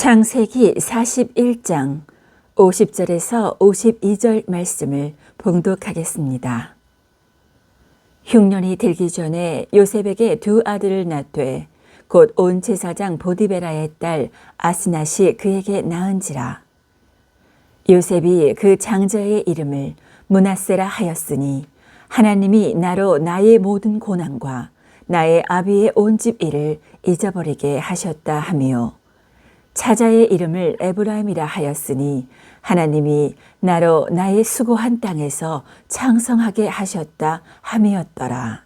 창세기 41장 50절에서 52절 말씀을 봉독하겠습니다. 흉년이 들기 전에 요셉에게 두 아들을 낳되 곧 온 제사장 보디베라의 딸 아스낫이 그에게 낳은지라. 요셉이 그 장자의 이름을 므낫세라 하였으니 하나님이 나로 나의 모든 고난과 나의 아비의 온 집 일을 잊어버리게 하셨다 하며, 차자의 이름을 에브라임이라 하였으니 하나님이 나로 나의 수고한 땅에서 창성하게 하셨다 함이었더라.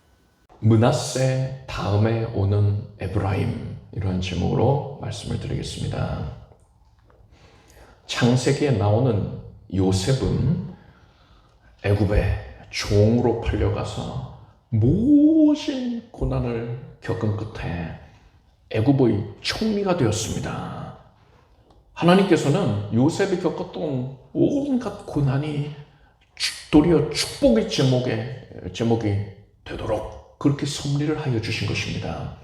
므낫세 다음에 오는 에브라임, 이런 제목으로 말씀을 드리겠습니다. 창세기에 나오는 요셉은 애굽에 종으로 팔려가서 모진 고난을 겪은 끝에 애굽의 총리가 되었습니다. 하나님께서는 요셉이 겪었던 온갖 고난이 도리어 축복의 제목이 되도록 그렇게 섭리를 하여 주신 것입니다.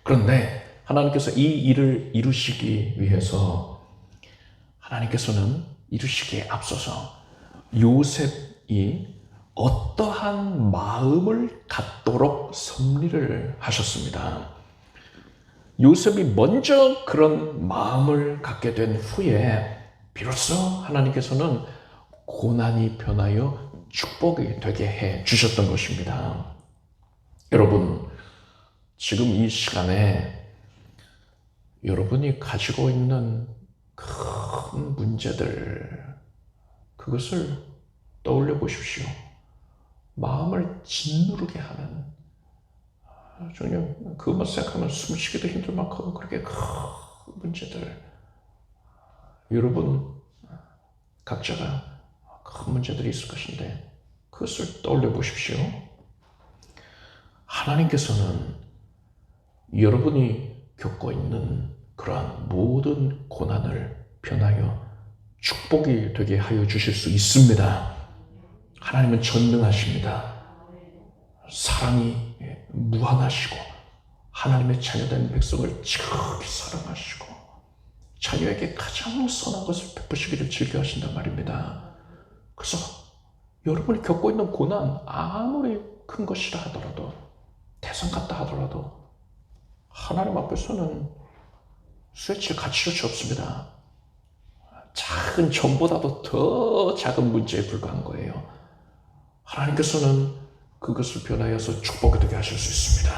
그런데 하나님께서 이 일을 이루시기 위해서 하나님께서는 이루시기에 앞서서 요셉이 어떠한 마음을 갖도록 섭리를 하셨습니다. 요셉이 먼저 그런 마음을 갖게 된 후에 비로소 하나님께서는 고난이 변하여 축복이 되게 해 주셨던 것입니다. 여러분, 지금 이 시간에 여러분이 가지고 있는 큰 문제들, 그것을 떠올려 보십시오. 마음을 짓누르게 하는, 정말 그것만 생각하면 숨쉬기도 힘들 만큼 그렇게 큰 문제들, 여러분 각자가 큰 문제들이 있을 것인데 그것을 떠올려 보십시오. 하나님께서는 여러분이 겪고 있는 그러한 모든 고난을 변하여 축복이 되게 하여 주실 수 있습니다. 하나님은 전능하십니다. 사랑이 무한하시고 하나님의 자녀된 백성을 지극히 사랑하시고 자녀에게 가장 선한 것을 베푸시기를 즐겨하신단 말입니다. 그래서 여러분이 겪고 있는 고난, 아무리 큰 것이라 하더라도, 태산 같다 하더라도 하나님 앞에서는 수혜칠 가치조차 없습니다. 작은 점보다도 더 작은 문제에 불과한 거예요. 하나님께서는 그것을 변하여서 축복이 되게 하실 수 있습니다.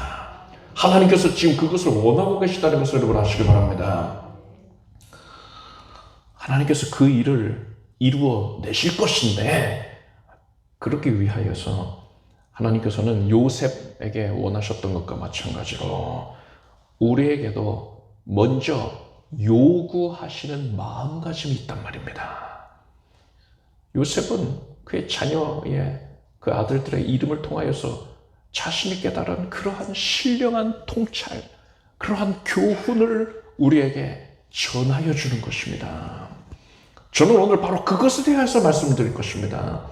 하나님께서 지금 그것을 원하고 계시다는 것을 여러분 아시기 바랍니다. 하나님께서 그 일을 이루어 내실 것인데, 그렇기 위하여서 하나님께서는 요셉에게 원하셨던 것과 마찬가지로 우리에게도 먼저 요구하시는 마음가짐이 있단 말입니다. 요셉은 그의 자녀의 그 아들들의 이름을 통하여서 자신이 깨달은 그러한 신령한 통찰, 그러한 교훈을 우리에게 전하여 주는 것입니다. 저는 오늘 바로 그것에 대해서 말씀을 드릴 것입니다.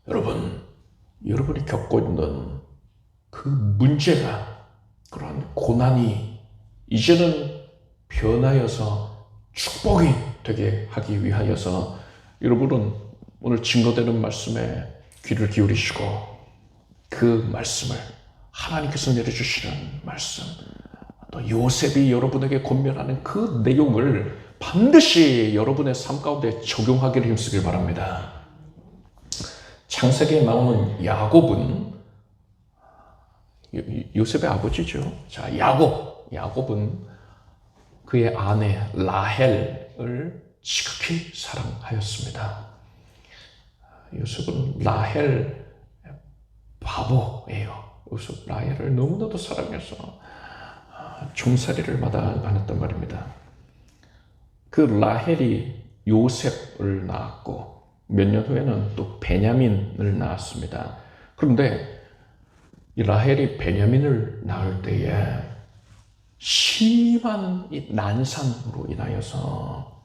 여러분이 겪고 있는 그 문제가, 그러한 고난이 이제는 변하여서 축복이 되게 하기 위하여서 여러분은 오늘 증거되는 말씀에 귀를 기울이시고 그 말씀을, 하나님께서 내려주시는 말씀, 또 요셉이 여러분에게 권면하는 그 내용을 반드시 여러분의 삶 가운데 적용하기를 힘쓰길 바랍니다. 창세기에 나오는 야곱은 요셉의 아버지죠. 자, 야곱은 그의 아내 라헬을 지극히 사랑하였습니다. 요셉은 라헬 바보예요. 요셉 라헬을 너무나도 사랑해서 종살이를 마다 않았단 말입니다. 그 라헬이 요셉을 낳았고 몇 년 후에는 또 베냐민을 낳았습니다. 그런데 이 라헬이 베냐민을 낳을 때에 심한 이 난상으로 인하여서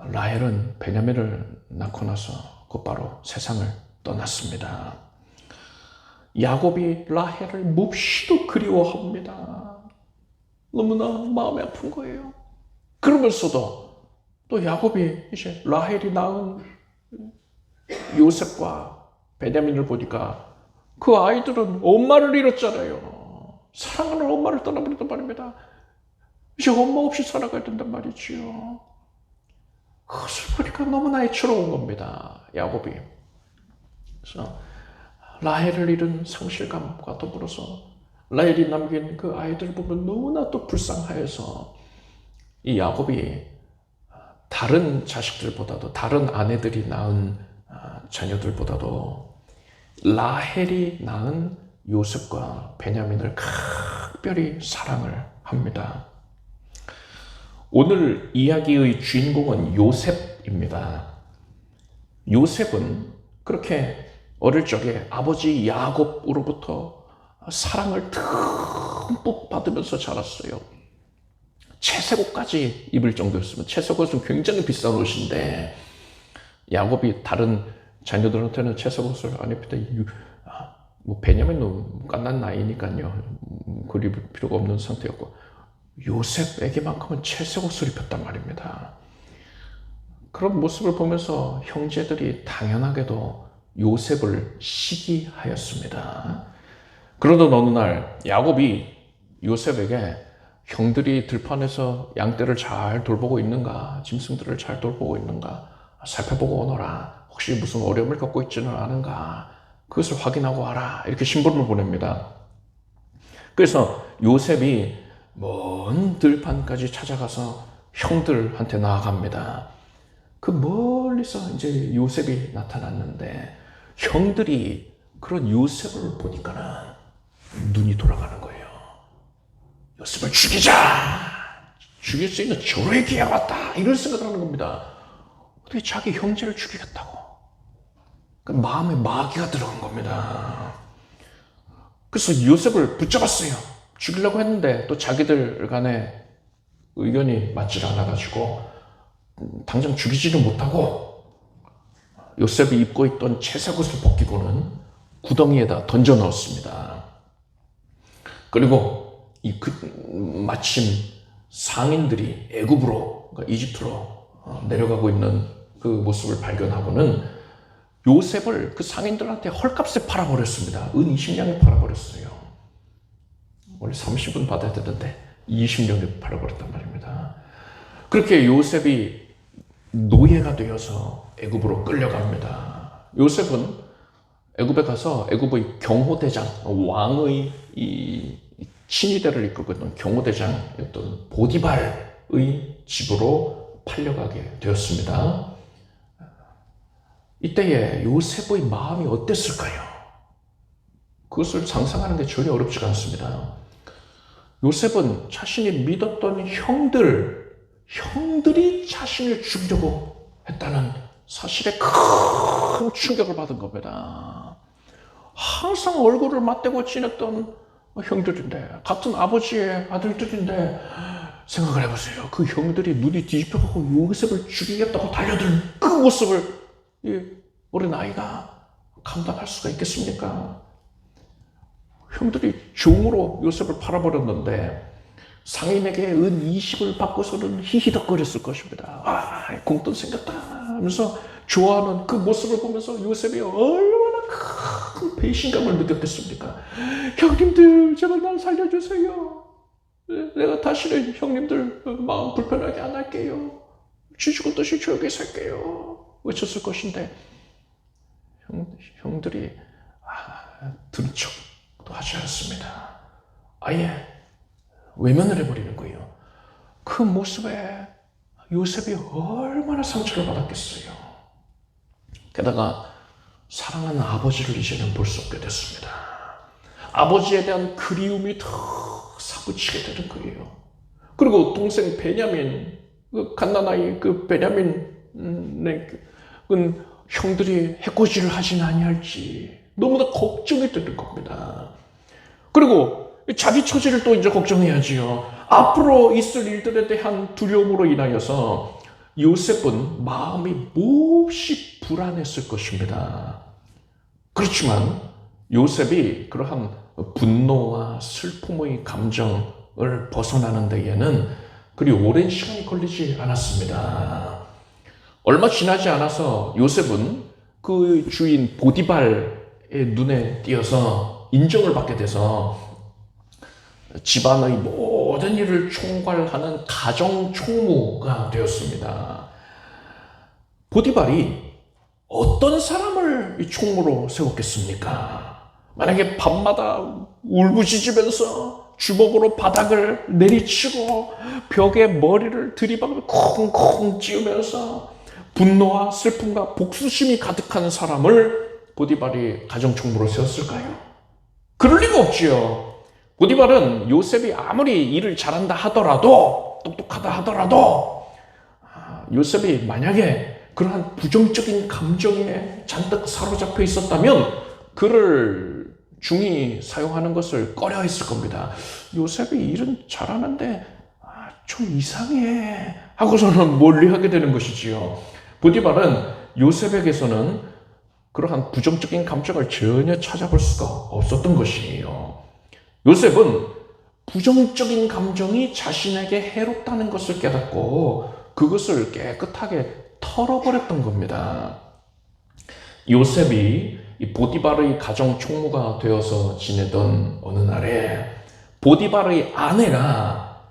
라헬은 베냐민을 낳고 나서 곧바로 세상을 떠났습니다. 야곱이 라헬을 몹시도 그리워합니다. 너무나 마음이 아픈 거예요. 그러면서도 또 야곱이 이제 라헬이 낳은 요셉과 베냐민을 보니까 그 아이들은 엄마를 잃었잖아요. 사랑하는 엄마를 떠나버렸단 말입니다. 이제 엄마 없이 살아가야 된단 말이지요. 그것을 보니까 너무나 애처로운 겁니다. 야곱이. 그래서 라헬을 잃은 상실감과 더불어서 라헬이 남긴 그 아이들을 보면 너무나 또 불쌍하여서 이 야곱이 다른 자식들보다도 다른 아내들이 낳은 자녀들보다도 라헬이 낳은 요셉과 베냐민을 각별히 사랑을 합니다. 오늘 이야기의 주인공은 요셉입니다. 요셉은 그렇게 어릴 적에 아버지 야곱으로부터 사랑을 듬뿍 받으면서 자랐어요. 채색옷까지 입을 정도였으면, 채색옷은 굉장히 비싼 옷인데 야곱이 다른 자녀들한테는 채색옷을 안 입히다. 뭐 베냐민은 깐난 나이니까요, 그걸 입을 필요가 없는 상태였고, 요셉에게만큼은 채색옷을 입혔단 말입니다. 그런 모습을 보면서 형제들이 당연하게도 요셉을 시기하였습니다. 그러던 어느 날 야곱이 요셉에게 형들이 들판에서 양떼를 잘 돌보고 있는가, 짐승들을 잘 돌보고 있는가 살펴보고 오너라. 혹시 무슨 어려움을 겪고 있지는 않은가, 그것을 확인하고 와라. 이렇게 심부름을 보냅니다. 그래서 요셉이 먼 들판까지 찾아가서 형들한테 나아갑니다. 그 멀리서 이제 요셉이 나타났는데 형들이 그런 요셉을 보니까는 눈이 돌아가는 거예요. 요셉을 죽이자! 죽일 수 있는 절호의 기회가 왔다! 이런 생각을 하는 겁니다. 어떻게 자기 형제를 죽이겠다고? 그 마음에 마귀가 들어간 겁니다. 그래서 요셉을 붙잡았어요. 죽이려고 했는데 또 자기들 간에 의견이 맞질 않아가지고 당장 죽이지는 못하고 요셉이 입고 있던 채색옷을 벗기고는 구덩이에다 던져 넣었습니다. 그리고 마침 상인들이 애굽으로, 그러니까 이집트로 내려가고 있는 그 모습을 발견하고는 요셉을 그 상인들한테 헐값에 팔아버렸습니다. 은 20냥에 팔아버렸어요. 원래 30은 받아야 되는데 20냥에 팔아버렸단 말입니다. 그렇게 요셉이 노예가 되어서 애굽으로 끌려갑니다. 요셉은 애굽에 가서 애굽의 경호대장, 왕의 이 친위대를 이끌고 있던 경호대장이었던 보디발의 집으로 팔려가게 되었습니다. 이때에 요셉의 마음이 어땠을까요? 그것을 상상하는 게 전혀 어렵지가 않습니다. 요셉은 자신이 믿었던 형들이 자신을 죽이려고 했다는 사실에 큰 충격을 받은 겁니다. 항상 얼굴을 맞대고 지냈던 형들인데, 같은 아버지의 아들들인데, 생각을 해보세요. 그 형들이 눈이 뒤집혀가고 요셉을 죽이겠다고 달려든 그 모습을 이 어린 아이가 감당할 수가 있겠습니까? 형들이 종으로 요셉을 팔아버렸는데 상인에게 은 20을 받고서는 히히덕거렸을 것입니다. 공돈 생겼다 하면서 좋아하는 그 모습을 보면서 요셉이 얼마나 큰 배신감을 느꼈겠습니까? 형님들, 제발 날 살려주세요. 내가 다시는 형님들 마음 불편하게 안 할게요. 쥐죽은 듯이 조용히 살게요. 외쳤을 것인데 형들이 들은 척도 하지 않습니다. 아예 외면을 해버리는 거예요. 그 모습에 요셉이 얼마나 상처를 받았겠어요. 게다가 사랑하는 아버지를 이제는 볼 수 없게 됐습니다. 아버지에 대한 그리움이 더 사무치게 되는 거예요. 그리고 동생 베냐민, 그 갓난아이 그 베냐민의 형들이 해코지를 하진 아니할지 너무나 걱정이 되는 겁니다. 그리고 자기 처지를 또 이제 걱정해야지요. 앞으로 있을 일들에 대한 두려움으로 인하여서 요셉은 마음이 몹시 불안했을 것입니다. 그렇지만 요셉이 그러한 분노와 슬픔의 감정을 벗어나는 데에는 그리 오랜 시간이 걸리지 않았습니다. 얼마 지나지 않아서 요셉은 그 주인 보디발의 눈에 띄어서 인정을 받게 돼서 집안의 모든 일을 총괄하는 가정 총무가 되었습니다. 보디발이 어떤 사람을 이 총무로 세웠겠습니까? 만약에 밤마다 울부짖으면서 주먹으로 바닥을 내리치고 벽에 머리를 들이박으며 콩콩 찌우면서 분노와 슬픔과 복수심이 가득한 사람을 보디발이 가정총무로 세웠을까요? 그럴 리가 없지요. 보디발은 요셉이 아무리 일을 잘한다 하더라도, 똑똑하다 하더라도 요셉이 만약에 그러한 부정적인 감정에 잔뜩 사로잡혀 있었다면 그를 중히 사용하는 것을 꺼려했을 겁니다. 요셉이 일은 잘하는데 좀 이상해 하고서는 멀리하게 되는 것이지요. 보디발은 요셉에게서는 그러한 부정적인 감정을 전혀 찾아볼 수가 없었던 것이에요. 요셉은 부정적인 감정이 자신에게 해롭다는 것을 깨닫고 그것을 깨끗하게 털어버렸던 겁니다. 요셉이 이 보디발의 가정 총무가 되어서 지내던 어느 날에 보디발의 아내가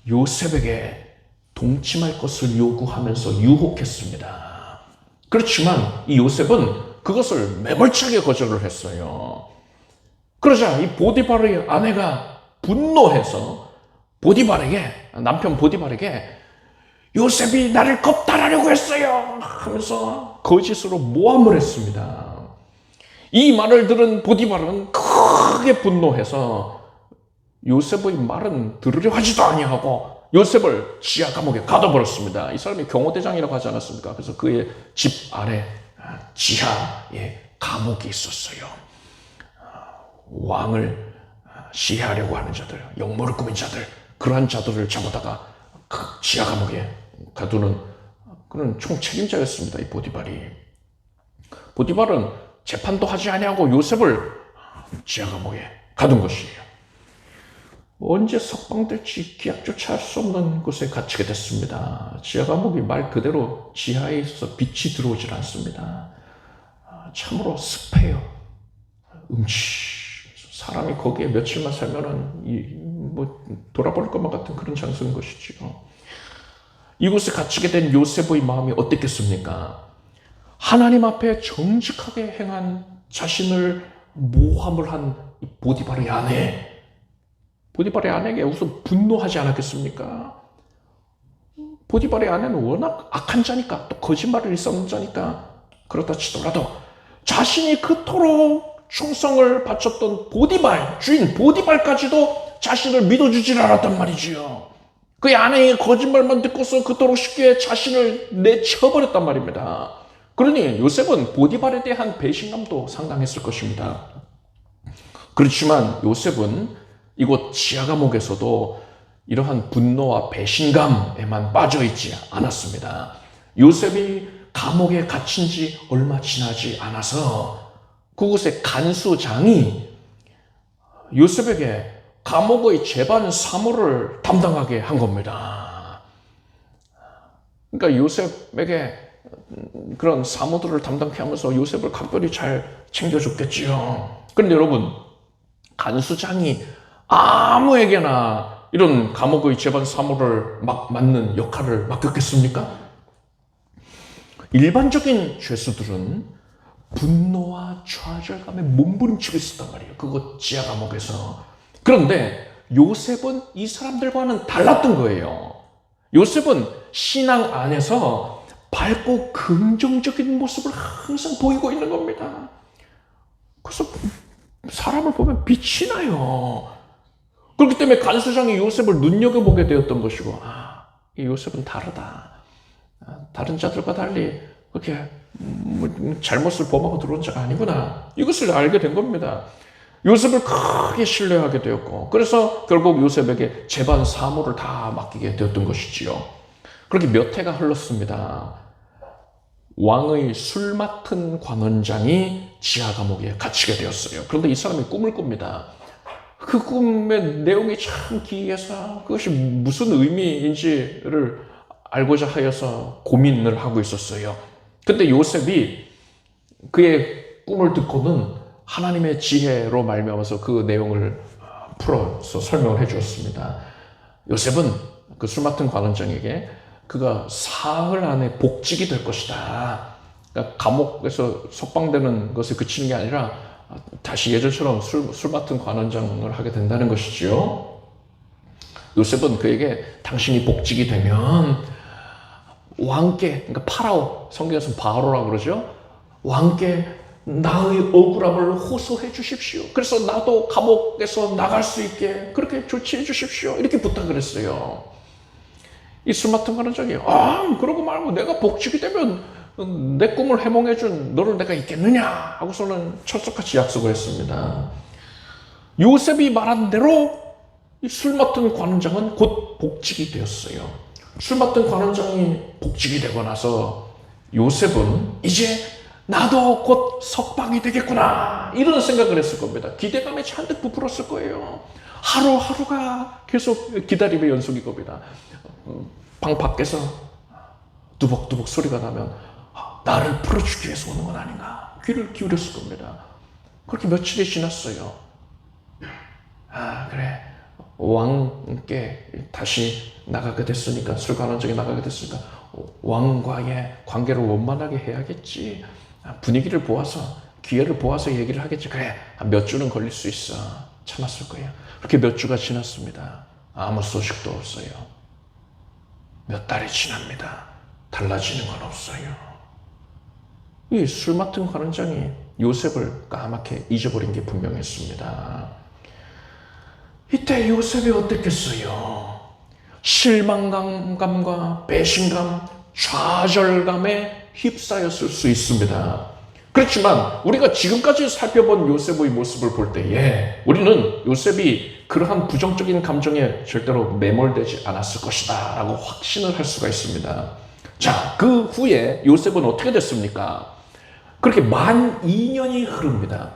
요셉에게 동침할 것을 요구하면서 유혹했습니다. 그렇지만 이 요셉은 그것을 매몰차게 거절을 했어요. 그러자 이 보디발의 아내가 분노해서 남편 보디발에게 요셉이 나를 겁탈하려고 했어요 하면서 거짓으로 모함을 했습니다. 이 말을 들은 보디발은 크게 분노해서 요셉의 말은 들으려 하지도 아니하고 요셉을 지하 감옥에 가둬버렸습니다. 이 사람이 경호대장이라고 하지 않았습니까? 그래서 그의 집 아래 지하에 감옥이 있었어요. 왕을 시해하려고 하는 자들, 역모를 꾸민 자들, 그러한 자들을 잡아다가 그 지하 감옥에 가두는 그런 총책임자였습니다. 이 보디발이. 보디발은 재판도 하지 아니하고 요셉을 지하 감옥에 가둔 것이에요. 언제 석방될지 기약조차 할 수 없는 곳에 갇히게 됐습니다. 지하 감옥이 말 그대로 지하에 있어서 빛이 들어오질 않습니다. 참으로 습해요. 사람이 거기에 며칠만 살면은 돌아버릴 것만 같은 그런 장소인 것이죠. 이곳에 갇히게 된 요셉의 마음이 어땠겠습니까? 하나님 앞에 정직하게 행한 자신을 모함을 한 보디발의 아내. 보디발의 아내에게 우선 분노하지 않았겠습니까? 보디발의 아내는 워낙 악한 자니까, 또 거짓말을 일삼는 자니까 그렇다 치더라도 자신이 그토록 충성을 바쳤던 주인 보디발까지도 자신을 믿어주질 않았단 말이지요. 그의 아내의 거짓말만 듣고서 그토록 쉽게 자신을 내쳐버렸단 말입니다. 그러니 요셉은 보디발에 대한 배신감도 상당했을 것입니다. 그렇지만 요셉은 이곳 지하 감옥에서도 이러한 분노와 배신감에만 빠져있지 않았습니다. 요셉이 감옥에 갇힌 지 얼마 지나지 않아서 그곳의 간수장이 요셉에게 감옥의 재반 사무를 담당하게 한 겁니다. 그러니까 요셉에게 그런 사무들을 담당케 하면서 요셉을 각별히 잘 챙겨줬겠지요. 그런데 여러분, 간수장이 아무에게나 이런 감옥의 재반 사무를 맡는 역할을 맡겼겠습니까? 일반적인 죄수들은 분노와 좌절감에 몸부림치고 있었단 말이에요. 그곳 지하 감옥에서. 그런데 요셉은 이 사람들과는 달랐던 거예요. 요셉은 신앙 안에서 밝고 긍정적인 모습을 항상 보이고 있는 겁니다. 그래서 사람을 보면 빛이 나요. 그렇기 때문에 간수장이 요셉을 눈여겨보게 되었던 것이고, 이 요셉은 다르다. 다른 자들과 달리 그렇게 잘못을 범하고 들어온 자가 아니구나. 이것을 알게 된 겁니다. 요셉을 크게 신뢰하게 되었고, 그래서 결국 요셉에게 재반 사무를 다 맡기게 되었던 것이지요. 그렇게 몇 해가 흘렀습니다. 왕의 술 맡은 관원장이 지하 감옥에 갇히게 되었어요. 그런데 이 사람이 꿈을 꿉니다. 그 꿈의 내용이 참 기이해서 그것이 무슨 의미인지를 알고자 하여서 고민을 하고 있었어요. 근데 요셉이 그의 꿈을 듣고는 하나님의 지혜로 말미암아서 그 내용을 풀어서 설명을 해 주었습니다. 요셉은 그 술 맡은 관원장에게 그가 사흘 안에 복직이 될 것이다. 그러니까 감옥에서 석방되는 것에 그치는 게 아니라 다시 예전처럼 술 맡은 관원장을 하게 된다는 것이지요. 요셉은 그에게 당신이 복직이 되면 왕께, 그러니까 파라오, 성경에서는 바로라고 그러죠. 왕께 나의 억울함을 호소해 주십시오. 그래서 나도 감옥에서 나갈 수 있게 그렇게 조치해 주십시오. 이렇게 부탁을 했어요. 이 술 맡은 관원장이 그러고 말고 내가 복직이 되면 내 꿈을 해몽해 준 너를 내가 있겠느냐 하고서는 철석같이 약속을 했습니다. 요셉이 말한 대로 이 술 맡은 관원장은 곧 복직이 되었어요. 술 맡은 관원장이 복직이 되고 나서 요셉은 이제 나도 곧 석방이 되겠구나 이런 생각을 했을 겁니다. 기대감에 잔뜩 부풀었을 거예요. 하루하루가 계속 기다림의 연속일 겁니다. 방 밖에서 두벅두벅 소리가 나면 나를 풀어주기 위해서 오는 건 아닌가 귀를 기울였을 겁니다. 그렇게 며칠이 지났어요. 그래 왕께 다시 나가게 됐으니까 술 관원장에 나가게 됐으니까 왕과의 관계를 원만하게 해야겠지. 분위기를 보아서 기회를 보아서 얘기를 하겠지. 그래 몇 주는 걸릴 수 있어. 참았을 거예요. 그렇게 몇 주가 지났습니다. 아무 소식도 없어요. 몇 달이 지납니다. 달라지는 건 없어요. 이 술 맡은 관원장이 요셉을 까맣게 잊어버린 게 분명했습니다. 이때 요셉이 어땠겠어요? 실망감과 배신감, 좌절감에 휩싸였을 수 있습니다. 그렇지만 우리가 지금까지 살펴본 요셉의 모습을 볼 때에 우리는 요셉이 그러한 부정적인 감정에 절대로 매몰되지 않았을 것이다 라고 확신을 할 수가 있습니다. 자, 그 후에 요셉은 어떻게 됐습니까? 그렇게 만 2년이 흐릅니다.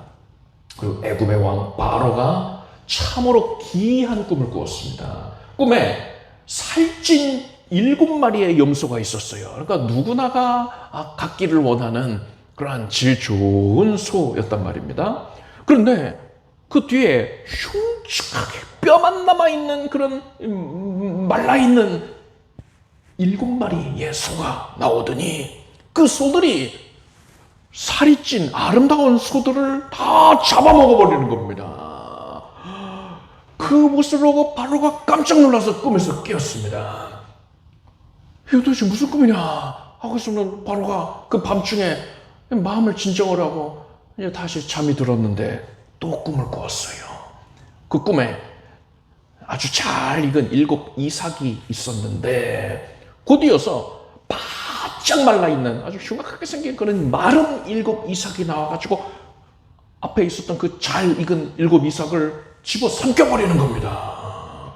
그리고 애굽의 왕 바로가 참으로 기이한 꿈을 꾸었습니다. 꿈에 살찐 7마리의 염소가 있었어요. 그러니까 누구나가 갖기를 원하는 그러한 질 좋은 소였단 말입니다. 그런데 그 뒤에 흉측하게 뼈만 남아있는 그런 말라있는 7마리의 소가 나오더니 그 소들이 살이 찐 아름다운 소들을 다 잡아먹어버리는 겁니다. 그 모습을 보고 바로가 깜짝 놀라서 꿈에서 깨었습니다. 이거 도대체 무슨 꿈이냐 하고서는 바로가 그 밤중에 마음을 진정을 하고 이제 다시 잠이 들었는데 또 꿈을 꾸었어요. 그 꿈에 아주 잘 익은 7 이삭이 있었는데 곧이어서 바짝 말라있는 아주 흉악하게 생긴 그런 마른 7 이삭이 나와가지고 앞에 있었던 그 잘 익은 7 이삭을 집어 삼켜버리는 겁니다.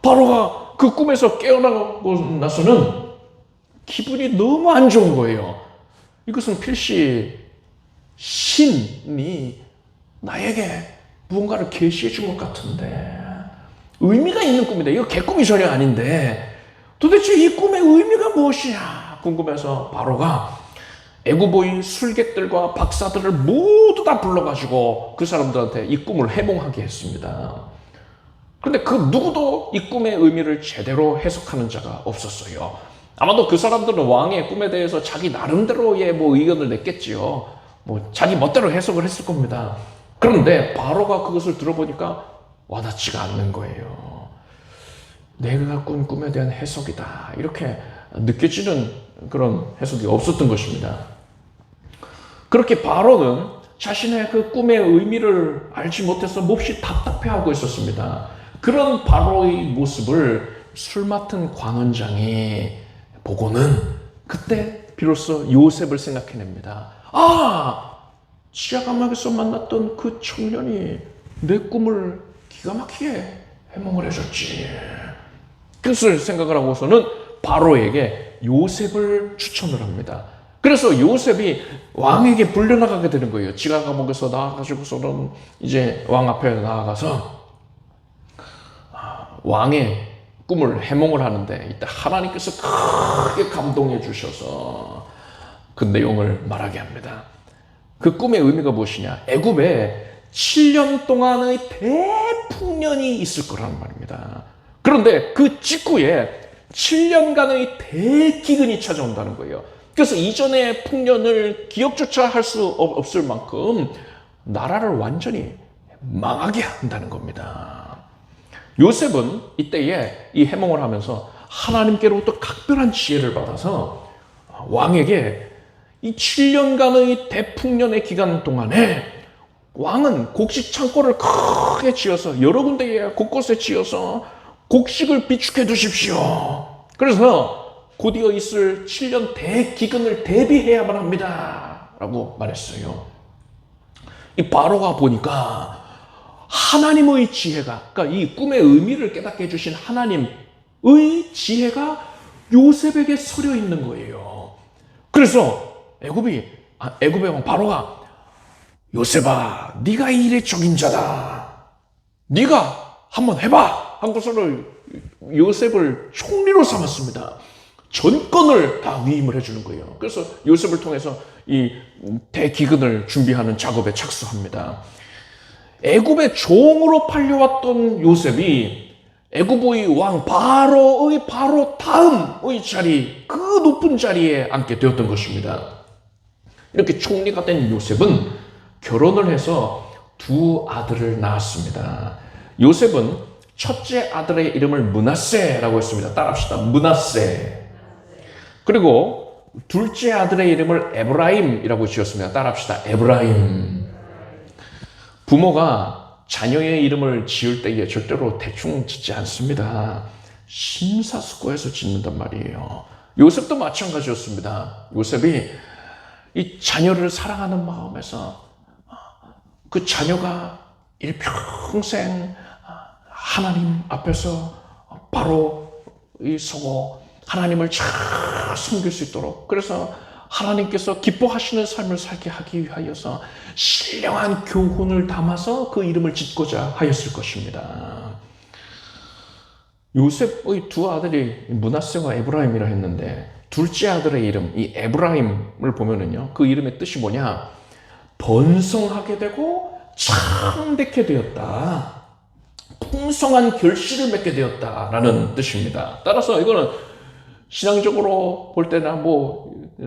바로가 그 꿈에서 깨어나고 나서는 기분이 너무 안 좋은 거예요. 이것은 필시 신이 나에게 무언가를 계시해 준 것 같은데 의미가 있는 꿈이다. 이거 개꿈이 전혀 아닌데 도대체 이 꿈의 의미가 무엇이냐 궁금해서 바로가 애굽의 술객들과 박사들을 모두 다 불러가지고 그 사람들한테 이 꿈을 해몽하게 했습니다. 그런데 그 누구도 이 꿈의 의미를 제대로 해석하는 자가 없었어요. 아마도 그 사람들은 왕의 꿈에 대해서 자기 나름대로의 의견을 냈겠지요. 자기 멋대로 해석을 했을 겁니다. 그런데 바로가 그것을 들어보니까 와닿지가 않는 거예요. 내가 꾼 꿈에 대한 해석이다. 이렇게 느껴지는 그런 해석이 없었던 것입니다. 그렇게 바로는 자신의 그 꿈의 의미를 알지 못해서 몹시 답답해하고 있었습니다. 그런 바로의 모습을 술 맡은 관원장이 보고는 그때 비로소 요셉을 생각해냅니다. 지하 감옥에서 만났던 그 청년이 내 꿈을 기가 막히게 해몽을 해줬지. 그것을 생각을 하고서는 바로에게 요셉을 추천을 합니다. 그래서 요셉이 왕에게 불려나가게 되는 거예요. 지하 감옥에서 나와가지고서는 이제 왕 앞에 나아가서 왕의 꿈을 해몽을 하는데 이때 하나님께서 크게 감동해 주셔서 그 내용을 말하게 합니다. 그 꿈의 의미가 무엇이냐? 애굽에 7년 동안의 대풍년이 있을 거라는 말입니다. 그런데 그 직후에 7년간의 대기근이 찾아온다는 거예요. 그래서 이전의 풍년을 기억조차 할 수 없을 만큼 나라를 완전히 망하게 한다는 겁니다. 요셉은 이때에 이 해몽을 하면서 하나님께로부터 각별한 지혜를 받아서 왕에게 이 7년간의 대풍년의 기간 동안에 왕은 곡식 창고를 크게 지어서 여러 군데에 곳곳에 지어서 곡식을 비축해 두십시오. 그래서 곧이어 있을 7년 대기근을 대비해야만 합니다. 라고 말했어요. 이 바로가 보니까 하나님의 지혜가, 그러니까 이 꿈의 의미를 깨닫게 해주신 하나님의 지혜가 요셉에게 서려 있는 거예요. 그래서 애굽의 왕 바로가 요셉아, 네가 이 일의 적임자다. 네가 한번 해봐. 한국서를 요셉을 총리로 삼았습니다. 전권을 다 위임을 해주는 거예요. 그래서 요셉을 통해서 이 대기근을 준비하는 작업에 착수합니다. 애굽의 종으로 팔려왔던 요셉이 애굽의 왕 바로의 바로 다음의 자리, 그 높은 자리에 앉게 되었던 것입니다. 이렇게 총리가 된 요셉은 결혼을 해서 두 아들을 낳았습니다. 요셉은 첫째 아들의 이름을 므낫세라고 했습니다. 따라합시다. 므낫세. 그리고 둘째 아들의 이름을 에브라임이라고 지었습니다. 따라합시다. 에브라임. 부모가 자녀의 이름을 지을 때에 절대로 대충 짓지 않습니다. 심사숙고해서 짓는단 말이에요. 요셉도 마찬가지였습니다. 요셉이 이 자녀를 사랑하는 마음에서 그 자녀가 일평생 하나님 앞에서 바로 서고 하나님을 잘 섬길 수 있도록, 그래서 하나님께서 기뻐하시는 삶을 살게 하기 위하여서 신령한 교훈을 담아서 그 이름을 짓고자 하였을 것입니다. 요셉의 두 아들이 므낫세와 에브라임이라 했는데 둘째 아들의 이름, 이 에브라임을 보면은요, 그 이름의 뜻이 뭐냐? 번성하게 되고 창대케 되었다. 풍성한 결실을 맺게 되었다라는 뜻입니다. 따라서 이거는 신앙적으로 볼 때나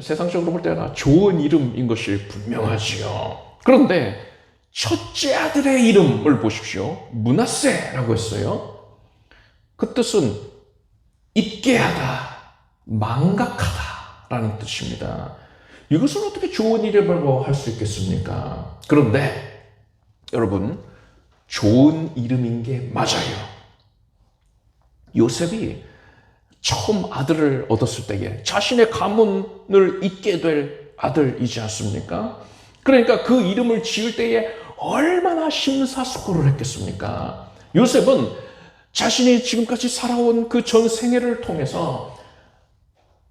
세상적으로 볼 때나 좋은 이름인 것이 분명하지요. 그런데 첫째 아들의 이름을 보십시오. 므낫세라고 했어요. 그 뜻은 잊게 하다, 망각하다라는 뜻입니다. 이것을 어떻게 좋은 이름이라고 할 수 있겠습니까? 그런데 여러분, 좋은 이름인 게 맞아요. 요셉이 처음 아들을 얻었을 때에 자신의 가문을 잇게 될 아들이지 않습니까? 그러니까 그 이름을 지을 때에 얼마나 심사숙고를 했겠습니까? 요셉은 자신이 지금까지 살아온 그 전 생애를 통해서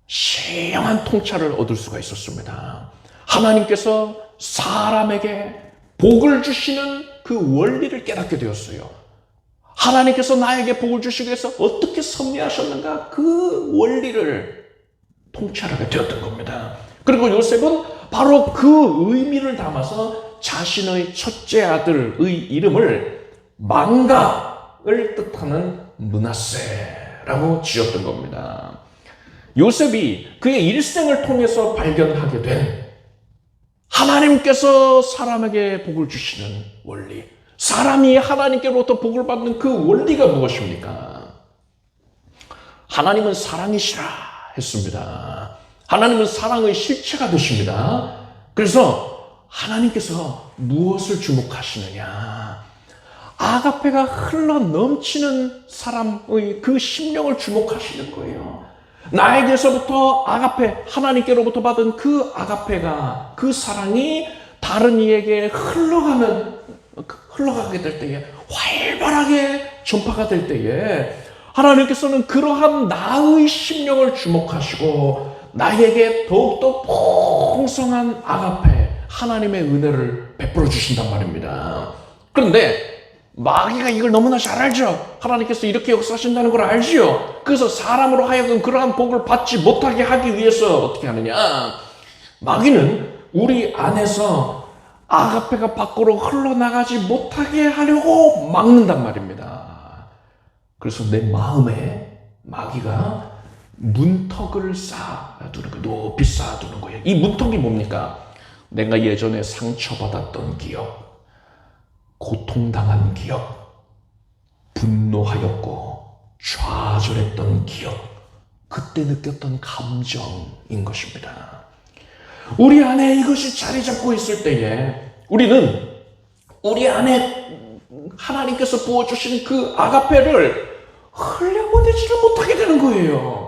신령한 통찰을 얻을 수가 있었습니다. 하나님께서 사람에게 복을 주시는 그 원리를 깨닫게 되었어요. 하나님께서 나에게 복을 주시기 위해서 어떻게 섭리하셨는가, 그 원리를 통찰하게 되었던 겁니다. 그리고 요셉은 바로 그 의미를 담아서 자신의 첫째 아들의 이름을 망각을 뜻하는 므낫세라고 지었던 겁니다. 요셉이 그의 일생을 통해서 발견하게 된 하나님께서 사람에게 복을 주시는 원리, 사람이 하나님께로부터 복을 받는 그 원리가 무엇입니까? 하나님은 사랑이시라 했습니다. 하나님은 사랑의 실체가 되십니다. 그래서 하나님께서 무엇을 주목하시느냐? 아가페가 흘러 넘치는 사람의 그 심령을 주목하시는 거예요. 나에게서부터 아가페, 하나님께로부터 받은 그 아가페가, 그 사랑이 다른 이에게 흘러가게 될 때에, 활발하게 전파가 될 때에 하나님께서는 그러한 나의 심령을 주목하시고 나에게 더욱더 풍성한 아가페, 하나님의 은혜를 베풀어 주신단 말입니다. 그런데 마귀가 이걸 너무나 잘 알죠. 하나님께서 이렇게 역사하신다는 걸 알지요. 그래서 사람으로 하여금 그러한 복을 받지 못하게 하기 위해서 어떻게 하느냐. 마귀는 우리 안에서 아가페가 밖으로 흘러나가지 못하게 하려고 막는단 말입니다. 그래서 내 마음에 마귀가 문턱을 쌓아두는 거예요. 높이 쌓아두는 거예요. 이 문턱이 뭡니까? 내가 예전에 상처받았던 기억, 고통당한 기억, 분노하였고 좌절했던 기억, 그때 느꼈던 감정인 것입니다. 우리 안에 이것이 자리 잡고 있을 때에 우리는 우리 안에 하나님께서 부어주신 그 아가페를 흘려보내지를 못하게 되는 거예요.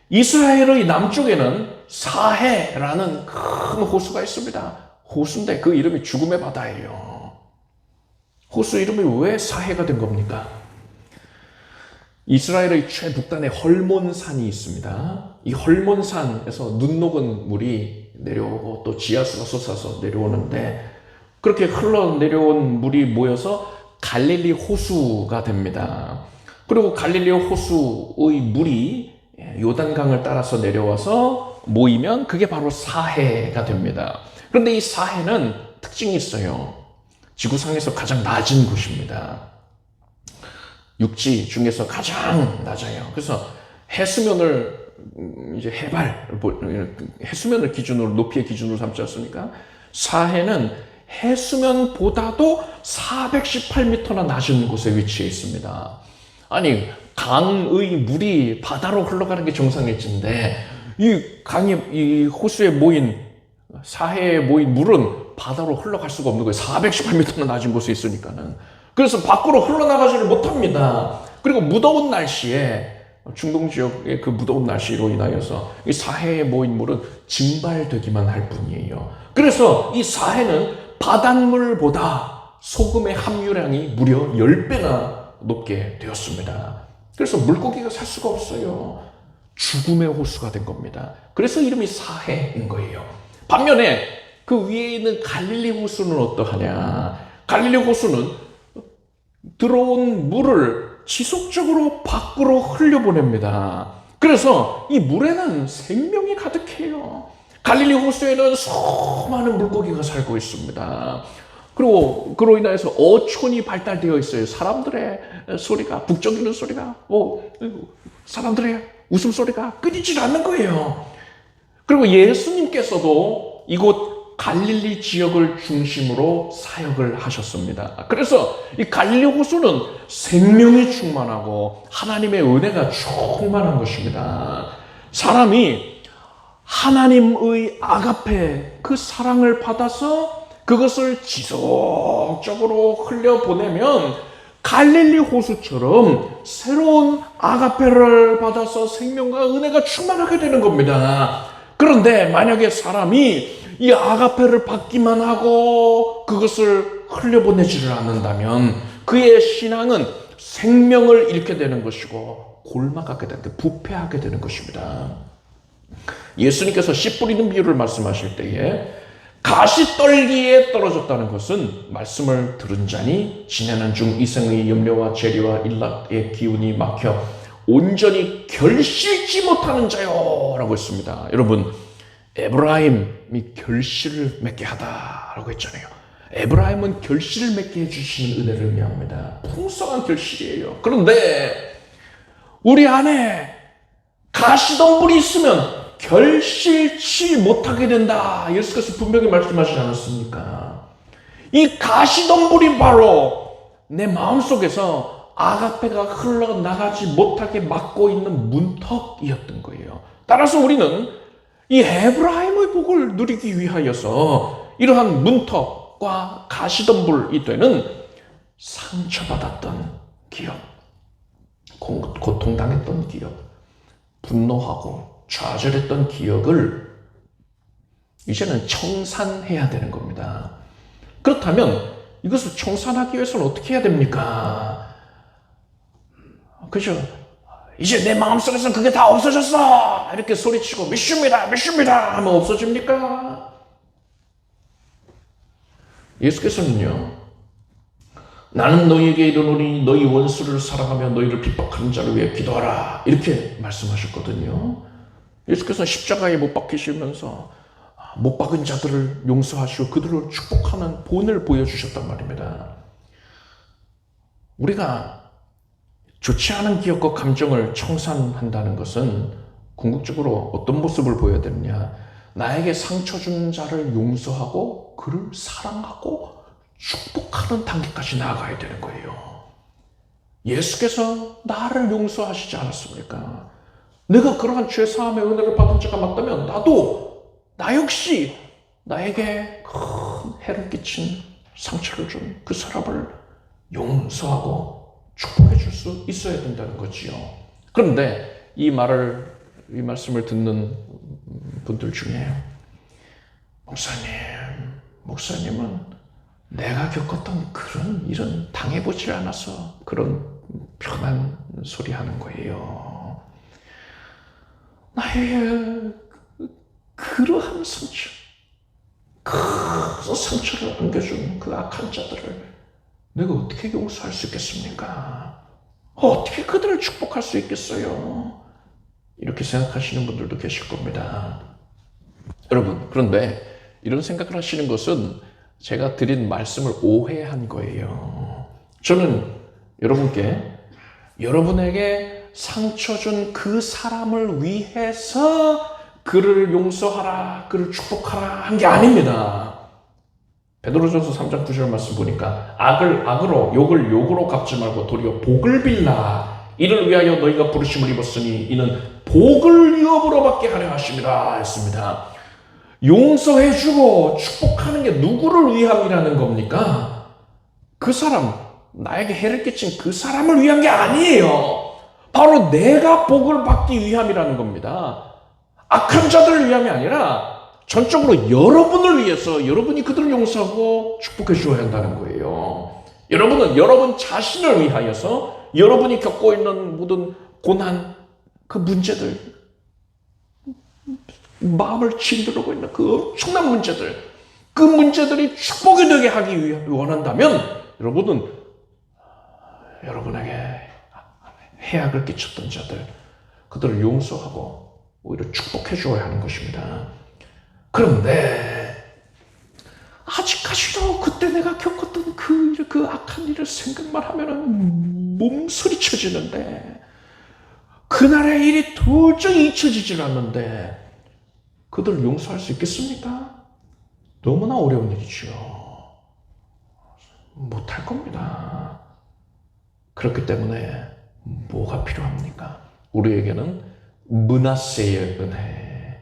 이스라엘의 남쪽에는 사해라는 큰 호수가 있습니다. 호수인데 그 이름이 죽음의 바다예요. 호수 이름이 왜 사해가 된 겁니까? 이스라엘의 최북단에 헐몬산이 있습니다. 이 헐몬산에서 눈 녹은 물이 내려오고 또 지하수가 솟아서 내려오는데 그렇게 흘러내려온 물이 모여서 갈릴리 호수가 됩니다. 그리고 갈릴리 호수의 물이 요단강을 따라서 내려와서 모이면 그게 바로 사해가 됩니다. 그런데 이 사해는 특징이 있어요. 지구상에서 가장 낮은 곳입니다. 육지 중에서 가장 낮아요. 그래서 해수면을 이제 해수면을 기준으로 높이의 기준으로 삼지 않습니까? 사해는 해수면보다도 418m나 낮은 곳에 위치해 있습니다. 아니 강의 물이 바다로 흘러가는 게 정상일진데 이 호수에 모인 사해에 모인 물은 바다로 흘러갈 수가 없는 거예요. 418m나 낮은 곳에 있으니까는. 그래서 밖으로 흘러나가지를 못합니다. 그리고 무더운 날씨에 중동 지역의 그 무더운 날씨로 인하여서 이 사해에 모인 물은 증발되기만 할 뿐이에요. 그래서 이 사해는 바닷물보다 소금의 함유량이 무려 10배나 높게 되었습니다. 그래서 물고기가 살 수가 없어요. 죽음의 호수가 된 겁니다. 그래서 이름이 사해인 거예요. 반면에 그 위에 있는 갈릴리 호수는 어떠하냐. 갈릴리 호수는 들어온 물을 지속적으로 밖으로 흘려보냅니다. 그래서 이 물에는 생명이 가득해요. 갈릴리 호수에는 수많은 물고기가 살고 있습니다. 그리고 그로 인해서 어촌이 발달되어 있어요. 사람들의 소리가, 북적이는 소리가, 사람들의 웃음소리가 끊이질 않는 거예요. 그리고 예수님께서도 이곳 갈릴리 지역을 중심으로 사역을 하셨습니다. 그래서 이 갈릴리 호수는 생명이 충만하고 하나님의 은혜가 충만한 것입니다. 사람이 하나님의 아가페, 그 사랑을 받아서 그것을 지속적으로 흘려보내면 갈릴리 호수처럼 새로운 아가페를 받아서 생명과 은혜가 충만하게 되는 겁니다. 그런데 만약에 사람이 이 아가페를 받기만 하고 그것을 흘려보내지를 않는다면 그의 신앙은 생명을 잃게 되는 것이고 골마가게 되는데 부패하게 되는 것입니다. 예수님께서 씨 뿌리는 비유를 말씀하실 때에 가시떨기에 떨어졌다는 것은 말씀을 들은 자니 지내는 중 이생의 염려와 재리와 일락의 기운이 막혀 온전히 결실지 못하는 자요 라고 했습니다. 여러분, 에브라임이 결실을 맺게 하다라고 했잖아요. 에브라임은 결실을 맺게 해주시는 은혜를 의미합니다. 풍성한 결실이에요. 그런데 우리 안에 가시덤불이 있으면 결실치 못하게 된다. 예수께서 분명히 말씀하시지 않았습니까? 이 가시덤불이 바로 내 마음속에서 아가페가 흘러나가지 못하게 막고 있는 문턱이었던 거예요. 따라서 우리는 이 에브라임의 복을 누리기 위하여서 이러한 문턱과 가시덤불이 되는 상처받았던 기억, 고통당했던 기억, 분노하고 좌절했던 기억을 이제는 청산해야 되는 겁니다. 그렇다면 이것을 청산하기 위해서는 어떻게 해야 됩니까? 그죠? 이제 내 마음속에서는 그게 다 없어졌어! 이렇게 소리치고 믿습니다! 믿습니다! 하면 없어집니까? 예수께서는요, 나는 너희에게 이르노니 너희 원수를 사랑하며 너희를 핍박하는 자를 위해 기도하라. 이렇게 말씀하셨거든요. 예수께서는 십자가에 못 박히시면서 못 박은 자들을 용서하시고 그들을 축복하는 본을 보여주셨단 말입니다. 우리가 좋지 않은 기억과 감정을 청산한다는 것은 궁극적으로 어떤 모습을 보여야 되느냐? 나에게 상처 준 자를 용서하고 그를 사랑하고 축복하는 단계까지 나아가야 되는 거예요. 예수께서 나를 용서하시지 않았습니까? 내가 그러한 죄사함의 은혜를 받은 자가 맞다면 나 역시 나에게 큰 해를 끼친 상처를 준 그 사람을 용서하고 축복해 줄 수 있어야 된다는 거지요. 그런데 이 말씀을 듣는 분들 중에 목사님은 내가 겪었던 그런 일은 당해보지 않아서 그런 편한 소리 하는 거예요. 나의 그러한 상처, 큰 상처를 안겨준 그 악한 자들을 내가 어떻게 용서할 수 있겠습니까? 어떻게 그들을 축복할 수 있겠어요? 이렇게 생각하시는 분들도 계실 겁니다. 여러분, 그런데 이런 생각을 하시는 것은 제가 드린 말씀을 오해한 거예요. 저는 여러분에게 상처 준 그 사람을 위해서 그를 용서하라, 그를 축복하라 한 게 아닙니다. 베드로전서 3장 9절 말씀 보니까 악을 악으로, 욕을 욕으로 갚지 말고 도리어 복을 빌라. 이를 위하여 너희가 부르심을 입었으니 이는 복을 유업으로 받게 하려 하심이라 했습니다. 용서해주고 축복하는 게 누구를 위함이라는 겁니까? 그 사람, 나에게 해를 끼친 그 사람을 위한 게 아니에요. 바로 내가 복을 받기 위함이라는 겁니다. 악한 자들을 위함이 아니라 전적으로 여러분을 위해서 여러분이 그들을 용서하고 축복해 주어야 한다는 거예요. 여러분은 여러분 자신을 위하여서 여러분이 겪고 있는 모든 고난, 그 문제들, 마음을 짓누르고 있는 그 엄청난 문제들, 그 문제들이 축복이 되게 하기 위해 원한다면 여러분은 여러분에게 해악을 끼쳤던 자들, 그들을 용서하고 오히려 축복해 주어야 하는 것입니다. 그런데 아직까지도 그때 내가 겪었던 그 악한 일을 생각만 하면은 몸서리쳐지는데 그날의 일이 도저히 잊혀지질 않는데 그들을 용서할 수 있겠습니까? 너무나 어려운 일이죠. 못할 겁니다. 그렇기 때문에 뭐가 필요합니까? 우리에게는 므낫세의 은혜,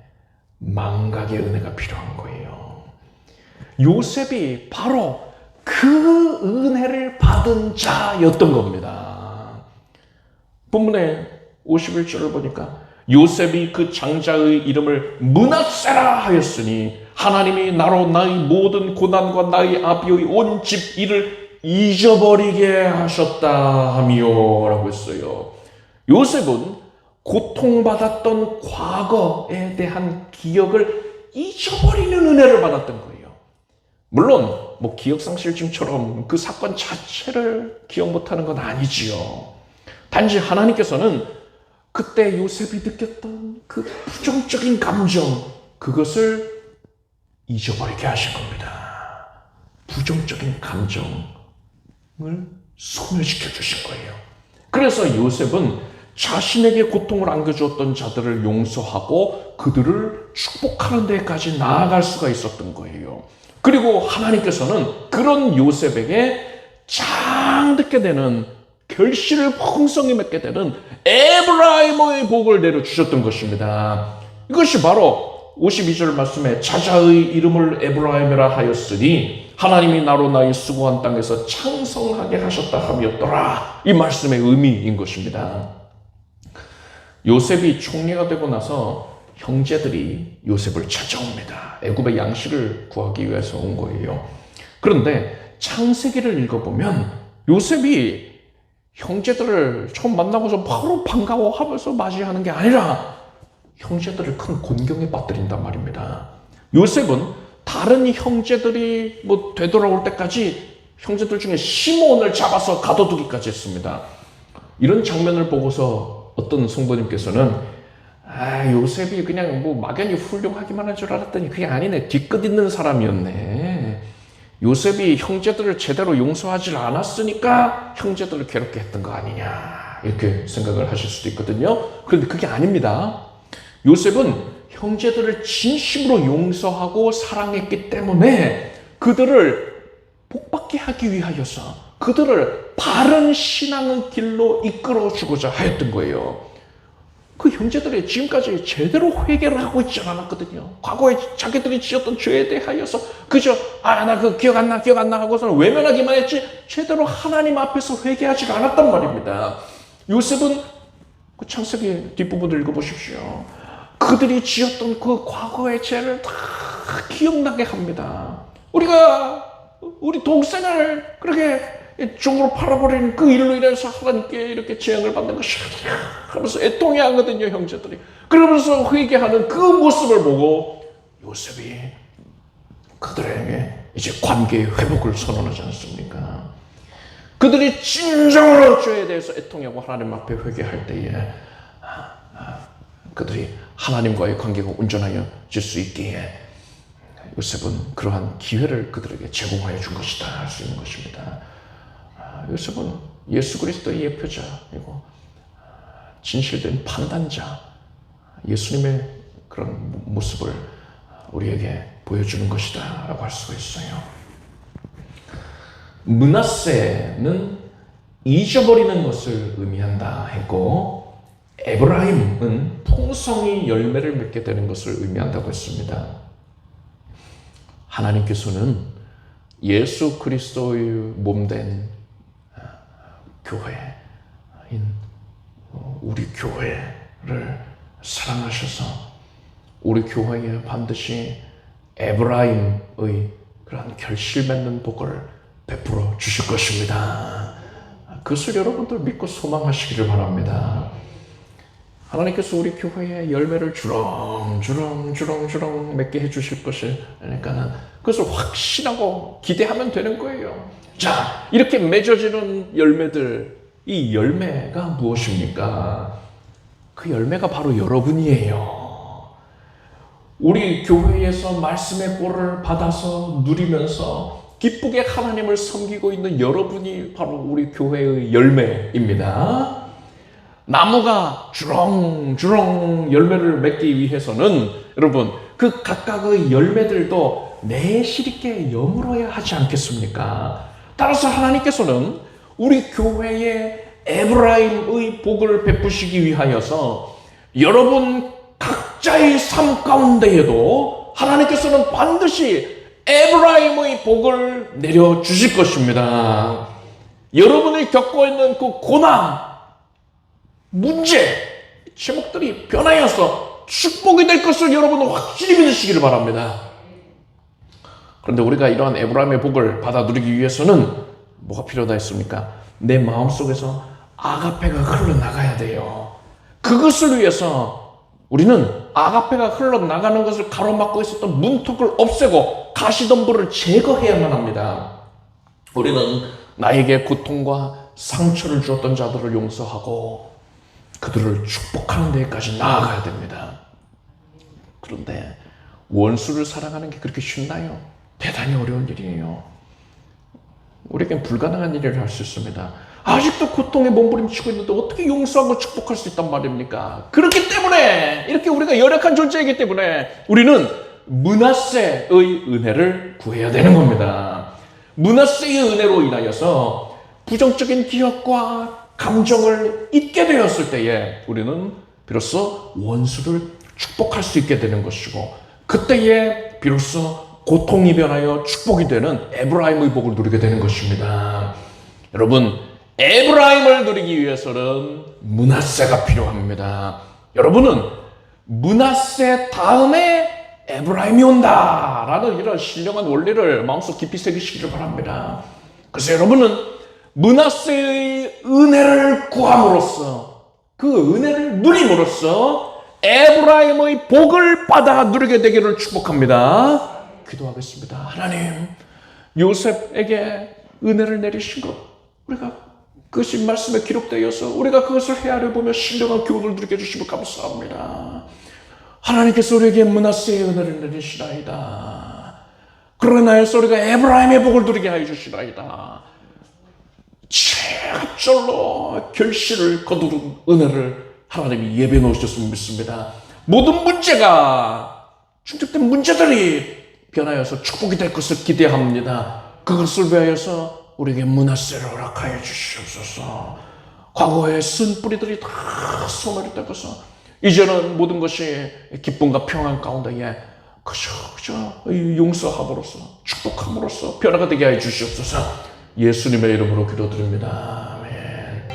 망각의 은혜가 필요한 거예요. 요셉이 바로 그 은혜를 받은 자였던 겁니다. 본문의 51절을 보니까 요셉이 그 장자의 이름을 므낫세라 하였으니 하나님이 나로 나의 모든 고난과 나의 아비의 온 집 일을 잊어버리게 하셨다 하미요 라고 했어요. 요셉은 고통받았던 과거에 대한 기억을 잊어버리는 은혜를 받았던 거예요. 물론 기억상실증처럼 그 사건 자체를 기억 못하는 건 아니지요. 단지 하나님께서는 그때 요셉이 느꼈던 그 부정적인 감정, 그것을 잊어버리게 하신 겁니다. 부정적인 감정을 소멸시켜 주신 거예요. 그래서 요셉은 자신에게 고통을 안겨주었던 자들을 용서하고 그들을 축복하는 데까지 나아갈 수가 있었던 거예요. 그리고 하나님께서는 그런 요셉에게 장듣게 되는 결실을 풍성히 맺게 되는 에브라임의 복을 내려주셨던 것입니다. 이것이 바로 52절 말씀에 자자의 이름을 에브라임이라 하였으니 하나님이 나로 나의 수고한 땅에서 창성하게 하셨다 함이었더라. 이 말씀의 의미인 것입니다. 요셉이 총리가 되고 나서 형제들이 요셉을 찾아옵니다. 애굽의 양식을 구하기 위해서 온 거예요. 그런데 창세기를 읽어보면 요셉이 형제들을 처음 만나고서 바로 반가워하면서 맞이하는 게 아니라 형제들을 큰 곤경에 빠뜨린단 말입니다. 요셉은 다른 형제들이 되돌아올 때까지 형제들 중에 시몬을 잡아서 가둬두기까지 했습니다. 이런 장면을 보고서 어떤 성도님께서는 요셉이 그냥 뭐 막연히 훌륭하기만 할 줄 알았더니 그게 아니네. 뒤끝 있는 사람이었네. 요셉이 형제들을 제대로 용서하지 않았으니까 형제들을 괴롭게 했던 거 아니냐. 이렇게 생각을 하실 수도 있거든요. 그런데 그게 아닙니다. 요셉은 형제들을 진심으로 용서하고 사랑했기 때문에 그들을 복받게 하기 위하여서 그들을 바른 신앙의 길로 이끌어 주고자 하였던 거예요. 그 형제들이 지금까지 제대로 회개를 하고 있지 않았거든요. 과거에 자기들이 지었던 죄에 대하여서 그저 나 그 기억 안 나 하고서는 외면하기만 했지 제대로 하나님 앞에서 회개하지 않았단 말입니다. 요셉은 그 창세기 뒷부분을 읽어보십시오. 그들이 지었던 그 과거의 죄를 다 기억나게 합니다. 우리 동생을 그렇게 종으로 팔아버린 그 일로 인해서 하나님께 이렇게 재앙을 받는 것이 아니야 하면서 애통해 하거든요, 형제들이. 그러면서 회개하는 그 모습을 보고 요셉이 그들에게 이제 관계의 회복을 선언하지 않습니까? 그들이 진정으로 죄에 대해서 애통하고 하나님 앞에 회개할 때에 그들이 하나님과의 관계가 온전하여질 수 있기에 요셉은 그러한 기회를 그들에게 제공하여 준 것이다 할 수 있는 것입니다. 요셉은 예수 그리스도의 예표자이고 진실된 판단자, 예수님의 그런 모습을 우리에게 보여주는 것이다 라고 할 수가 있어요. 므낫세는 잊어버리는 것을 의미한다 했고 에브라임은 풍성히 열매를 맺게 되는 것을 의미한다고 했습니다. 하나님께서는 예수 그리스도의 몸된 교회인 우리 교회를 사랑하셔서 우리 교회에 반드시 에브라임의 그러한 결실 맺는 복을 베풀어 주실 것입니다. 그것을 여러분들 믿고 소망하시기를 바랍니다. 하나님께서 우리 교회에 열매를 주렁주렁 맺게 해주실 것이니까 그것을 확신하고 기대하면 되는 거예요. 자, 이렇게 맺어지는 열매들, 이 열매가 무엇입니까? 그 열매가 바로 여러분이에요. 우리 교회에서 말씀의 꼴을 받아서 누리면서 기쁘게 하나님을 섬기고 있는 여러분이 바로 우리 교회의 열매입니다. 나무가 주렁주렁 열매를 맺기 위해서는 여러분 그 각각의 열매들도 내실 있게 여물어야 하지 않겠습니까? 따라서 하나님께서는 우리 교회에 에브라임의 복을 베푸시기 위하여서 여러분 각자의 삶 가운데에도 하나님께서는 반드시 에브라임의 복을 내려주실 것입니다. 여러분이 겪고 있는 그 고난, 문제, 제목들이 변하여서 축복이 될 것을 여러분은 확실히 믿으시기를 바랍니다. 그런데 우리가 이러한 에브라임의 복을 받아 누리기 위해서는 뭐가 필요하다 했습니까? 내 마음속에서 아가페가 흘러나가야 돼요. 그것을 위해서 우리는 아가페가 흘러나가는 것을 가로막고 있었던 문턱을 없애고 가시덤불을 제거해야만 합니다. 우리는 나에게 고통과 상처를 주었던 자들을 용서하고 그들을 축복하는 데까지 나아가야 됩니다. 그런데 원수를 사랑하는 게 그렇게 쉽나요? 대단히 어려운 일이에요. 우리에겐 불가능한 일을 할 수 있습니다. 아직도 고통에 몸부림치고 있는데 어떻게 용서하고 축복할 수 있단 말입니까? 그렇기 때문에 이렇게 우리가 열악한 존재이기 때문에 우리는 므낫세의 은혜를 구해야 되는 겁니다. 므낫세의 은혜로 인하여서 부정적인 기억과 감정을 잊게 되었을 때에 우리는 비로소 원수를 축복할 수 있게 되는 것이고 그때에 비로소 고통이 변하여 축복이 되는 에브라임의 복을 누리게 되는 것입니다. 여러분, 에브라임을 누리기 위해서는 므낫세가 필요합니다. 여러분은 므낫세 다음에 에브라임이 온다라는 이런 신령한 원리를 마음속 깊이 새기시기를 바랍니다. 그래서 여러분은 므낫세의 은혜를 구함으로써 그 은혜를 누림으로써 에브라임의 복을 받아 누리게 되기를 축복합니다. 기도하겠습니다. 하나님, 요셉에게 은혜를 내리신 것, 우리가 그것이 말씀에 기록되어서 우리가 그것을 헤아려 보며 신령한 교훈을 누리게 해주시면 감사합니다. 하나님께서 우리에게 므낫세의 은혜를 내리시나이다. 그러나 나에서 우리가 에브라임의 복을 누리게 하여 주시나이다. 최합절로 결실을 거두는 은혜를 하나님이 예배해 놓으셨으면 믿습니다. 모든 문제가 충족된 문제들이 변하여서 축복이 될 것을 기대합니다. 그것을 위하여서 우리에게 므낫세를 허락하여 주시옵소서. 과거의 쓴 뿌리들이 다 소멸이 되어서 이제는 모든 것이 기쁨과 평안 가운데에 그저 용서함으로써 축복함으로써 변화가 되게 하여 주시옵소서. 예수님의 이름으로 기도드립니다. 아멘.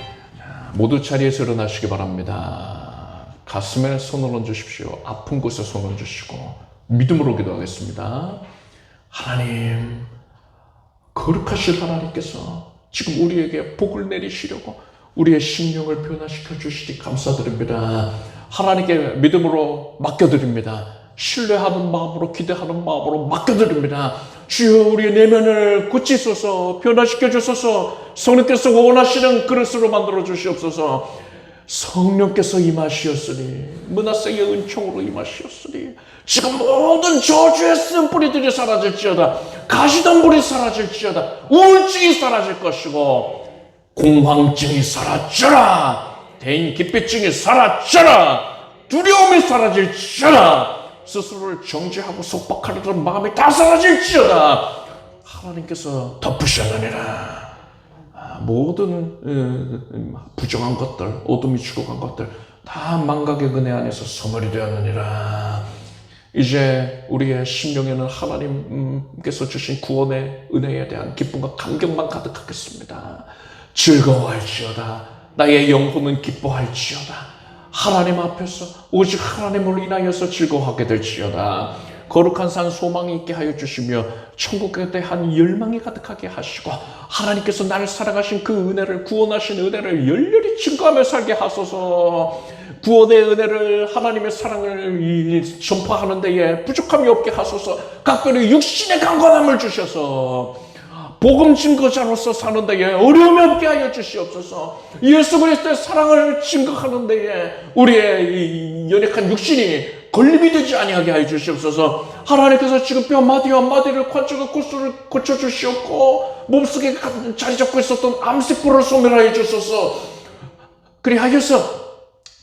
모두 자리에서 일어나시기 바랍니다. 가슴에 손을 얹으십시오. 아픈 곳에 손을 얹으시고 믿음으로 기도하겠습니다. 하나님, 거룩하신 하나님께서 지금 우리에게 복을 내리시려고 우리의 심령을 변화시켜 주시니 감사드립니다. 하나님께 믿음으로 맡겨드립니다. 신뢰하는 마음으로, 기대하는 마음으로 맡겨드립니다. 주여, 우리의 내면을 고치소서, 변화시켜 주소서. 성령께서 원하시는 그릇으로 만들어 주시옵소서. 성령께서 임하시었으니, 므낫세의 은총으로 임하시었으니 지금 모든 저주의 쓴 뿌리들이 사라질지어다. 가시덤불이 사라질지어다. 우울증이 사라질 것이고 공황증이 사라져라. 대인 기피증이 사라져라. 두려움이 사라질지어다. 스스로를 정죄하고 속박하려던 마음이 다 사라질지어다. 하나님께서 덮으셨느니라. 모든 부정한 것들, 어둠이 죽어간 것들 다 망각의 은혜 안에서 소멸이 되었느니라. 이제 우리의 심령에는 하나님께서 주신 구원의 은혜에 대한 기쁨과 감격만 가득하겠습니다. 즐거워할지어다. 나의 영혼은 기뻐할지어다. 하나님 앞에서 오직 하나님을 인하여서 즐거워하게 될지어다. 거룩한 산 소망이 있게 하여 주시며 천국에 대한 열망이 가득하게 하시고 하나님께서 나를 사랑하신 그 은혜를, 구원하신 은혜를 열렬히 증거하며 살게 하소서. 구원의 은혜를, 하나님의 사랑을 전파하는 데에 부족함이 없게 하소서. 각별히 육신의 강건함을 주셔서 복음 증거자로서 사는 데에 어려움이 없게 하여 주시옵소서. 예수 그리스도의 사랑을 증거하는 데에 우리의 이 연약한 육신이 걸림이 되지 아니하게 하여 주시옵소서. 하나님께서 지금 뼈 마디와 마디를 관절과 골수를 고쳐주시옵고 몸속에 자리 잡고 있었던 암세포를 소멸하여 주소서. 그리하여서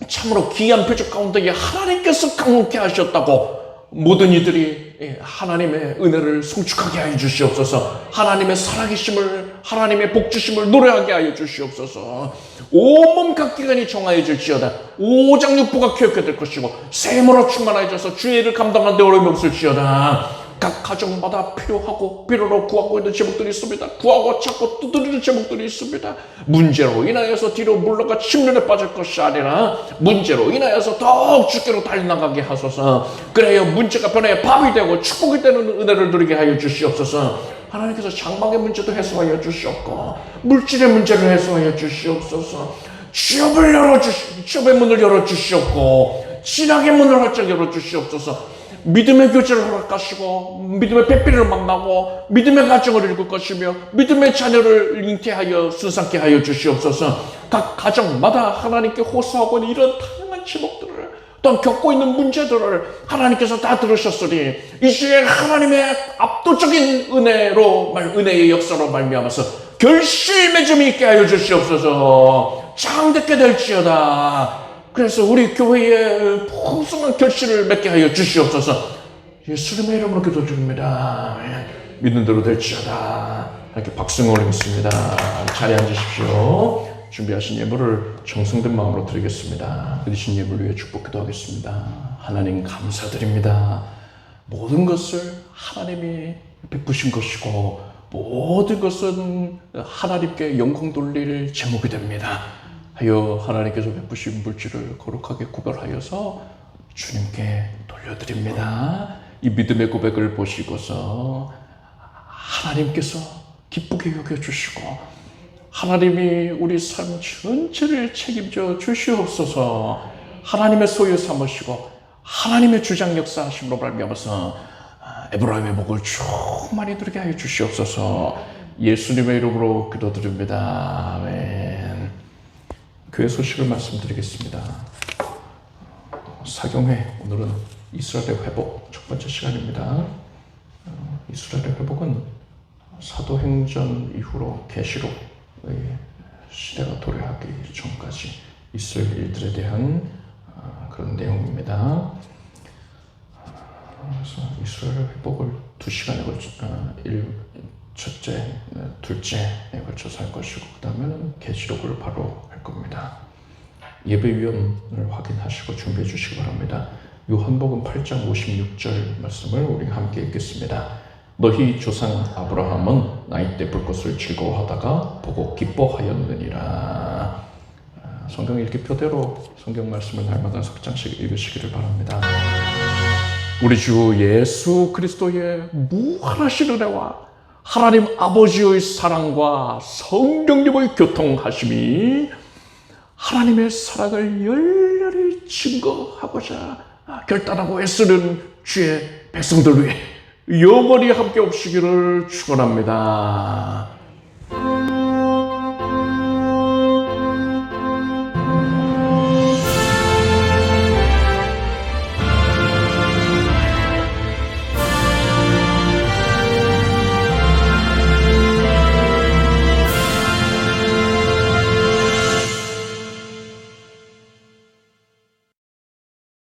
참으로 귀한 표적 가운데에 하나님께서 강림케 하셨다고 모든 이들이 하나님의 은혜를 송축하게 하여 주시옵소서. 하나님의 살아계심을, 하나님의 복주심을 노래하게 하여 주시옵소서. 온몸 각기관이 정하여 질지어다. 오장육부가 쾌역해 될 것이고 샘으로 충만하여져서 주의 일을 감당하는 데 어려움이 없을지어다. 각 가정마다 필요하고 필요로 구하고 있는 제목들이 있습니다. 구하고 찾고 두드리는 제목들이 있습니다. 문제로 인하여서 뒤로 물러가 침륜에 빠질 것이 아니라 문제로 인하여서 더욱 주께로 달려나가게 하소서. 그래야 문제가 변화의 밥이 되고 축복이 되는 은혜를 누리게 하여 주시옵소서. 하나님께서 장막의 문제도 해소하여 주시옵고 물질의 문제를 해소하여 주시옵소서. 취업의 문을 열어주시옵고 진학의 문을 활짝 열어주시옵소서. 믿음의 교제를 허락하시고 믿음의 배필을 만나고 믿음의 가정을 이룰 것이며 믿음의 자녀를 잉태하여 순산케 하여 주시옵소서. 각 가정마다 하나님께 호소하고 있는 이런 다양한 제목들을 또한 겪고 있는 문제들을 하나님께서 다 들으셨으니 이제 하나님의 압도적인 은혜의 역사로 말미암아서 결실 맺음이 있게 하여 주시옵소서. 장대케 될지어다. 그래서 우리 교회에 풍성한 결실을 맺게 하여 주시옵소서. 예수님의 이름으로 기도드립니다. 믿는 대로 될지어다. 이렇게 박수를 올리겠습니다. 자리에 앉으십시오. 준비하신 예물을 정성된 마음으로 드리겠습니다. 드리신 예물을 위해 축복 기도하겠습니다. 하나님 감사드립니다. 모든 것을 하나님이 베푸신 것이고 모든 것은 하나님께 영광 돌릴 제목이 됩니다. 하여 하나님께서 베푸신 물질을 거룩하게 구별하여서 주님께 돌려드립니다. 이 믿음의 고백을 보시고서 하나님께서 기쁘게 여겨주시고 하나님이 우리 삶 전체를 책임져 주시옵소서. 하나님의 소유 삼으시고 하나님의 주장 역사하심으로 말미암아서 에브라임의 복을 충만히 누리게 하여 주시옵소서. 예수님의 이름으로 기도드립니다. 아멘. 교회 소식을 말씀드리겠습니다. 사경회, 오늘은 이스라엘의 회복 첫 번째 시간입니다. 이스라엘의 회복은 사도행전 이후로 계시록의 시대가 도래하기 전까지 있을 일들에 대한 그런 내용입니다. 그래서 이스라엘 회복을 2시간에 걸쳐 첫째, 둘째에 걸쳐서 할 것이고 그 다음에는 계시록을 바로 할 겁니다. 예배위원을 확인하시고 준비해 주시기 바랍니다. 요한복음 8장 56절 말씀을 우리 함께 읽겠습니다. 너희 조상 아브라함은 나이 때 볼 것을 즐거워하다가 보고 기뻐하였느니라. 성경 읽기표대로 성경 말씀을 날마다 석 장씩 읽으시기를 바랍니다. 우리 주 예수 그리스도의 무한하신 은혜와 하나님 아버지의 사랑과 성령님의 교통하심이 하나님의 사랑을 열렬히 증거하고자 결단하고 애쓰는 주의 백성들 위해 영원히 함께 없으기를 축원합니다.